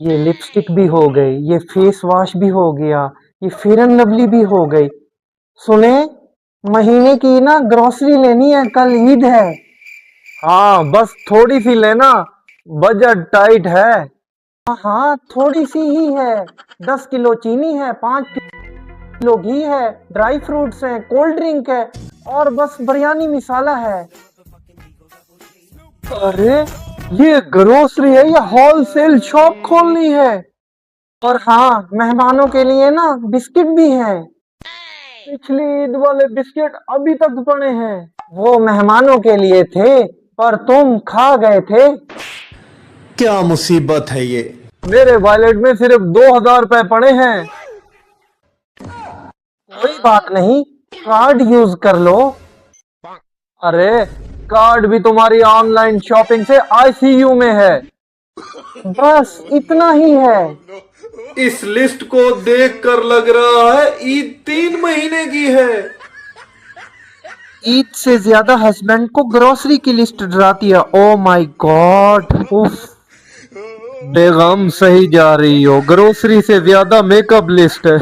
ये लिपस्टिक भी हो गई, ये फेस वॉश भी हो गया, ये फेयर एंड लवली भी हो गई। सुने, महीने की ना ग्रोसरी लेनी है, कल ईद है। हाँ बस थोड़ी सी लेना, बजट टाइट है। हाँ हाँ थोड़ी सी ही है। 10 किलो चीनी है, 5 किलो घी है, ड्राई फ्रूट्स हैं, कोल्ड ड्रिंक है और बस बिरयानी मसाला है। अरे ये ग्रोसरी है या होलसेल शॉप खोलनी है? और हाँ, मेहमानों के लिए ना बिस्किट भी हैं। पिछली ईद वाले बिस्किट अभी तक पड़े हैं। वो मेहमानों के लिए थे, पर तुम खा गए थे। क्या मुसीबत है ये। मेरे वॉलेट में सिर्फ 2,000 रुपए पड़े हैं। कोई बात नहीं, कार्ड यूज कर लो। अरे कार्ड भी तुम्हारी ऑनलाइन शॉपिंग से आईसीयू में है। बस इतना ही है। इस लिस्ट को देखकर लग रहा है ईद 3 महीने की है। ईद से ज्यादा हस्बैंड को ग्रोसरी की लिस्ट डराती है। Oh my God. उफ। बेगम सही जा रही हो, ग्रोसरी से ज्यादा मेकअप लिस्ट है।